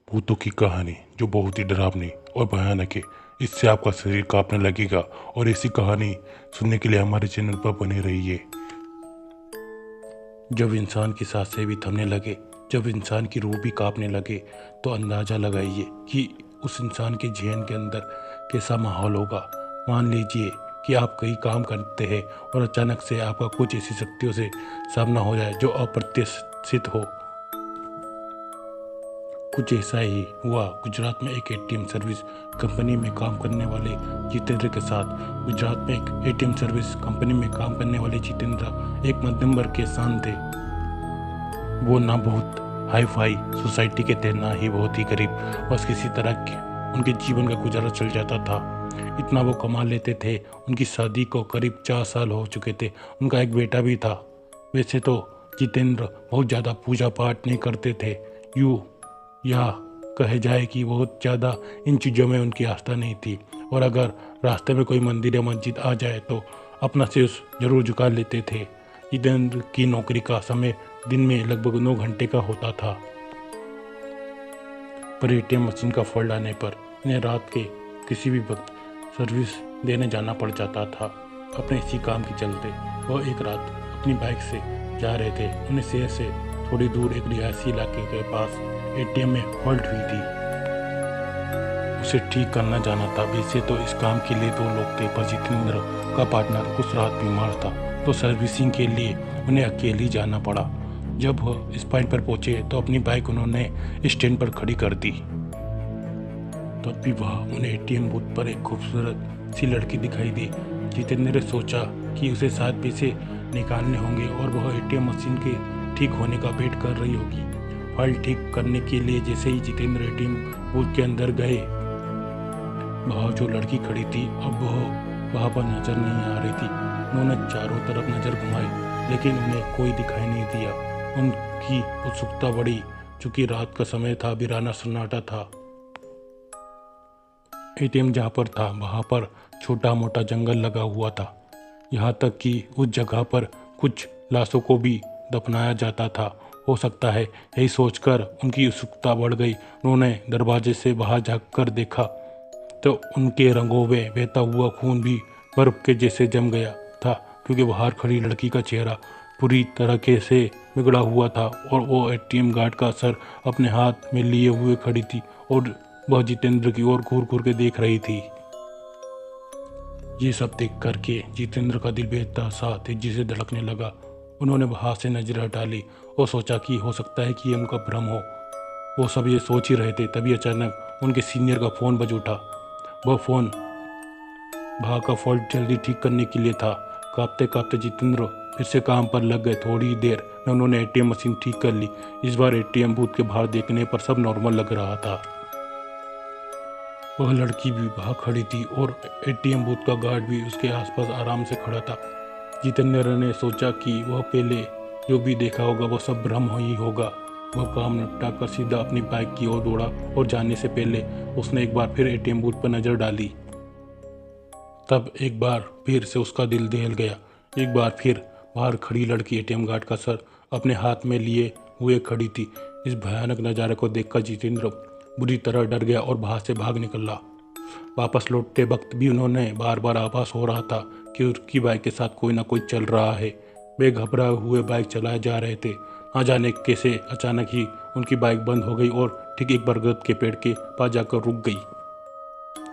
भूतों की कहानी जो बहुत ही डरावनी और भयानक है। इससे आपका शरीर कांपने लगेगा और ऐसी कहानी सुनने के लिए हमारे चैनल पर बने रहिए। जब इंसान की सांसें भी थमने लगे, जब इंसान की रूह भी कांपने लगे, तो अंदाज़ा लगाइए कि उस इंसान के ज़हन के अंदर कैसा माहौल होगा। मान लीजिए कि आप कहीं काम करते हैं और अचानक से आपका कुछ ऐसी शक्तियों से सामना हो जाए जो अप्रत्याशित हो। कुछ ऐसा ही हुआ गुजरात में एक एटीएम सर्विस कंपनी में काम करने वाले जितेंद्र के साथ। गुजरात में एक एटीएम सर्विस कंपनी में काम करने वाले जितेंद्र एक मध्यम वर्ग के इंसान थे। वो ना बहुत हाई फाई सोसाइटी के थे, ना ही बहुत ही गरीब। बस किसी तरह के उनके जीवन का गुजारा चल जाता था। इतना वो कमा लेते थे। उनकी शादी को करीब 4 साल हो चुके थे। उनका एक बेटा भी था। वैसे तो जितेंद्र बहुत ज़्यादा पूजा पाठ नहीं करते थे, यूँ या कहे जाए कि बहुत ज़्यादा इन चीज़ों में उनकी आस्था नहीं थी। और अगर रास्ते में कोई मंदिर या मस्जिद आ जाए तो अपना सिर जरूर झुका लेते थे। जितेंद्र की नौकरी का समय दिन में लगभग 9 घंटे का होता था, पर एटीएम मशीन का फॉल्ट आने पर इन्हें रात के किसी भी वक्त सर्विस देने जाना पड़ जाता था। अपने इसी काम के चलते वो एक रात अपनी बाइक से जा रहे थे। उन्हें शहर से थोड़ी दूर एक रिहायशी इलाके के पास एटीएम में फॉल्ट हुई थी। उसे ठीक करना जाना था। वैसे तो इस काम के लिए 2 लोग थे, पर जितेंद्र का पार्टनर उस रात बीमार था, तो सर्विसिंग के लिए उन्हें अकेले ही जाना पड़ा। जब वह इस पॉइंट पर पहुंचे तो अपनी बाइक उन्होंने स्टैंड पर खड़ी कर दी। तब भी वहाँ उन्हें एटीएम बूथ पर एक खूबसूरत सी लड़की दिखाई दी। जितेंद्र ने सोचा कि उसे शायद पैसे निकालने होंगे और वह एटीएम मशीन के ठीक होने का वेट कर रही होगी। फाइल ठीक करने के लिए जैसे ही जितेंद्र एटीएम बूथ के अंदर गए, वहाँ जो लड़की खड़ी थी अब वह वहाँ पर नजर नहीं आ रही थी। उन्होंने चारों तरफ नजर घुमाई, लेकिन उन्हें कोई दिखाई नहीं दिया। उनकी उत्सुकता बढ़ी। चूंकि रात का समय था, वीराना सन्नाटा था। एटीएम जहाँ पर था वहाँ पर छोटा मोटा जंगल लगा हुआ था। यहाँ तक कि उस जगह पर कुछ लाशों को भी दफनाया जाता था। हो सकता है यही सोचकर उनकी उत्सुकता बढ़ गई। उन्होंने दरवाजे से बाहर झांककर देखा तो उनके रंगों में बहता हुआ खून भी बर्फ के जैसे जम गया था, क्योंकि बाहर खड़ी लड़की का चेहरा पूरी तरीके से बिगड़ा हुआ था और वो एटीएम गार्ड का सर अपने हाथ में लिए हुए खड़ी थी और वह जितेंद्र की ओर घूर घूर के देख रही थी। ये सब देख करके जितेंद्र का दिल बेतहाशा तेजी से धड़कने लगा। उन्होंने वहाँ से नजर हटा ली और सोचा कि हो सकता है कि ये उनका भ्रम हो। वो सब ये सोच ही रहे थे, तभी अचानक उनके सीनियर का फ़ोन बज उठा। वह फ़ोन वहाँ का फॉल्ट जल्दी ठीक करने के लिए था। कांपते कांपते जितेंद्र फिर से काम पर लग गए। थोड़ी देर में उन्होंने एटीएम मशीन ठीक कर ली। इस बार एटीएम बूथ के बाहर देखने पर सब नॉर्मल लग रहा था। वह लड़की भी वहाँ खड़ी थी और एटीएम बूथ का गार्ड भी उसके आसपास आराम से खड़ा था। जितेंद्र ने सोचा कि वह पहले जो भी देखा होगा वह सब भ्रम ही होगा। वह काम निपटा कर सीधा अपनी बाइक की ओर दौड़ा और जाने से पहले उसने एक बार फिर एटीएम बूथ पर नजर डाली। तब एक बार फिर से उसका दिल दहल गया। एक बार फिर बाहर खड़ी लड़की एटीएम गार्ड का सर अपने हाथ में लिए हुए खड़ी थी। इस भयानक नज़ारे को देखकर जितेंद्र बुरी तरह डर गया और बाहर से भाग निकला। वापस लौटते वक्त भी उन्होंने बार बार आभास हो रहा था कि उसकी बाइक के साथ कोई ना कोई चल रहा है। वे घबराए हुए बाइक चलाए जा रहे थे। ना जाने कैसे अचानक ही उनकी बाइक बंद हो गई और ठीक एक बरगद के पेड़ के पास जाकर रुक गई।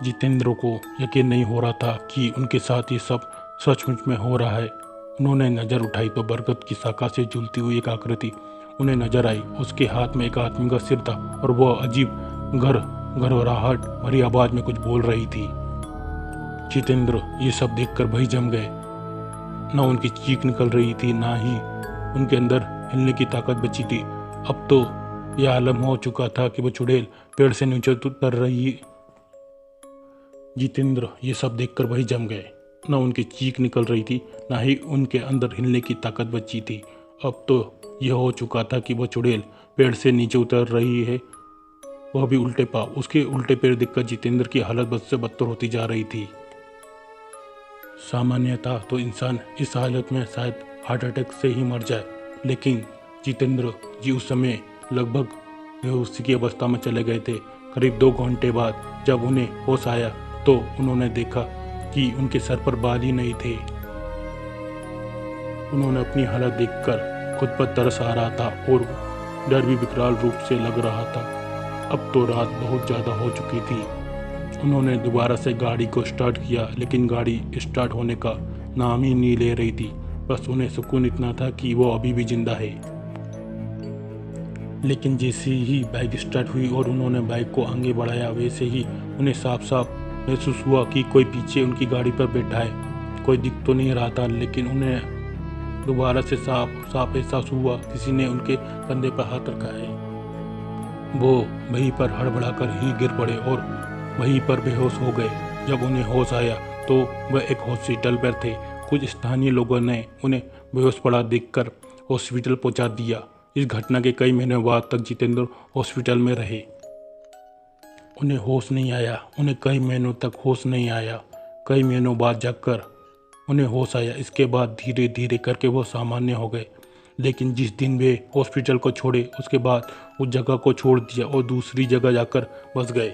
जितेंद्र को यकीन नहीं हो रहा था कि उनके साथ ये सब सचमुच में हो रहा है। उन्होंने नज़र उठाई तो बरगद की शाखा से झूलती हुई एक आकृति उन्हें नजर आई। उसके हाथ में एक आदमी का सिर था और वह अजीब घरघराहट भरी आवाज में कुछ बोल रही थी। जितेंद्र ये सब देखकर भय जम गए। ना उनकी चीख निकल रही थी, ना ही उनके अंदर हिलने की ताकत बची थी। अब तो यह आलम हो चुका था कि वह चुड़ैल पेड़ से नीचे उतर रही। जितेंद्र ये सब देखकर वही जम गए। न उनकी चीख निकल रही थी, ना ही उनके अंदर हिलने की ताकत बची थी। अब तो यह हो चुका था कि वह चुड़ैल पेड़ से नीचे उतर रही है, वह भी उल्टे पांव। उसके उल्टे पैर देखकर जितेंद्र की हालत बद से बदतर होती जा रही थी। सामान्यतः तो इंसान इस हालत में शायद हार्ट अटैक से ही मर जाए, लेकिन जितेंद्र जी उस समय लगभग वे उसी की अवस्था में चले गए थे। करीब 2 घंटे बाद जब उन्हें होश आया तो उन्होंने देखा कि उनके सर पर बाल ही नहीं थे। उन्होंने अपनी हालत देखकर खुद पर तरस आ रहा था और डर भी विकराल रूप से लग रहा था। अब तो रात बहुत ज़्यादा हो चुकी थी। उन्होंने दोबारा से गाड़ी को स्टार्ट किया, लेकिन गाड़ी स्टार्ट होने का नाम ही नहीं ले रही थी। बस उन्हें सुकून इतना था कि वो अभी भी जिंदा है। लेकिन जैसे ही बाइक स्टार्ट हुई और उन्होंने बाइक को आगे बढ़ाया, वैसे ही उन्हें साफ साफ महसूस हुआ कि कोई पीछे उनकी गाड़ी पर बैठा है। कोई दिख तो नहीं रहा था, लेकिन उन्हें दोबारा से साफ साफ एहसास हुआ किसी ने उनके कंधे पर हाथ रखा है। वो वहीं पर हड़बड़ाकर ही गिर पड़े और वहीं पर बेहोश हो गए। जब उन्हें होश आया तो वह एक हॉस्पिटल पर थे। कुछ स्थानीय लोगों ने उन्हें बेहोश पड़ा देखकर हॉस्पिटल पहुंचा दिया। इस घटना के कई महीने बाद तक जितेंद्र हॉस्पिटल में रहे। उन्हें होश नहीं आया, उन्हें कई महीनों तक होश नहीं आया। कई महीनों बाद जाकर उन्हें होश आया। इसके बाद धीरे धीरे करके वो सामान्य हो गए। लेकिन जिस दिन वे हॉस्पिटल को छोड़े, उसके बाद उस जगह को छोड़ दिया और दूसरी जगह जाकर बस गए।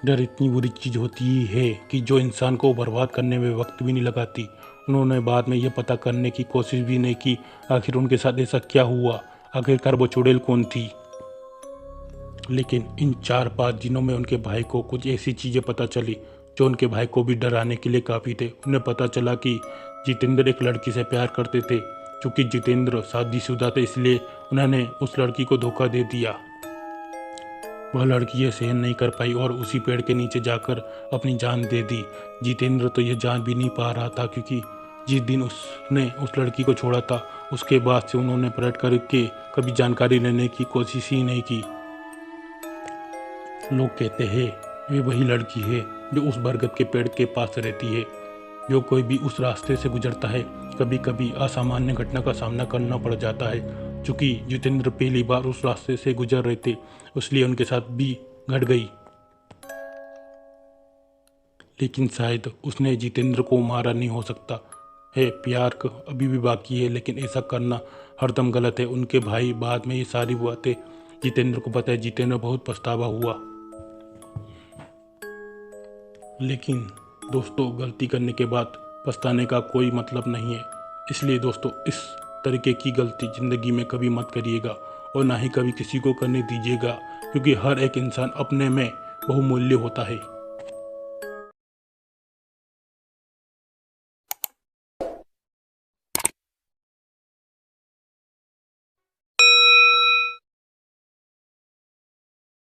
डर इतनी बुरी चीज़ होती है कि जो इंसान को बर्बाद करने में वक्त भी नहीं लगाती। उन्होंने बाद में यह पता करने की कोशिश भी नहीं की आखिर उनके साथ ऐसा क्या हुआ, आखिरकार वो चुड़ैल कौन थी। लेकिन इन 4-5 दिनों में उनके भाई को कुछ ऐसी चीज़ें पता चली जो उनके भाई को भी डराने के लिए काफ़ी थे। उन्हें पता चला कि जितेंद्र एक लड़की से प्यार करते थे। चूँकि जितेंद्र शादीशुदा थे, इसलिए उन्होंने उस लड़की को धोखा दे दिया। वह लड़की ये सहन नहीं कर पाई और उसी पेड़ के नीचे जाकर अपनी जान दे दी। जितेंद्र तो यह जान भी नहीं पा रहा था, क्योंकि जिस दिन उसने उस लड़की को छोड़ा था, उसके बाद से उन्होंने पलट करके कभी जानकारी लेने की कोशिश ही नहीं की। लोग कहते हैं वे वही लड़की है जो उस बरगद के पेड़ के पास रहती है। जो कोई भी उस रास्ते से गुजरता है, कभी कभी असामान्य घटना का सामना करना पड़ जाता है। चूँकि जितेंद्र पहली बार उस रास्ते से गुजर रहे थे, इसलिए उनके साथ भी घट गई। लेकिन शायद उसने जितेंद्र को मारा नहीं हो सकता है। प्यार अभी भी बाकी है, लेकिन ऐसा करना हरदम गलत है। उनके भाई बाद में ये सारी बातें जितेंद्र को बताया। जितेंद्र बहुत पछतावा हुआ। लेकिन दोस्तों, गलती करने के बाद पछताने का कोई मतलब नहीं है। इसलिए दोस्तों, इस तरीके की गलती ज़िंदगी में कभी मत करिएगा और ना ही कभी किसी को करने दीजिएगा, क्योंकि हर एक इंसान अपने में बहुमूल्य होता है।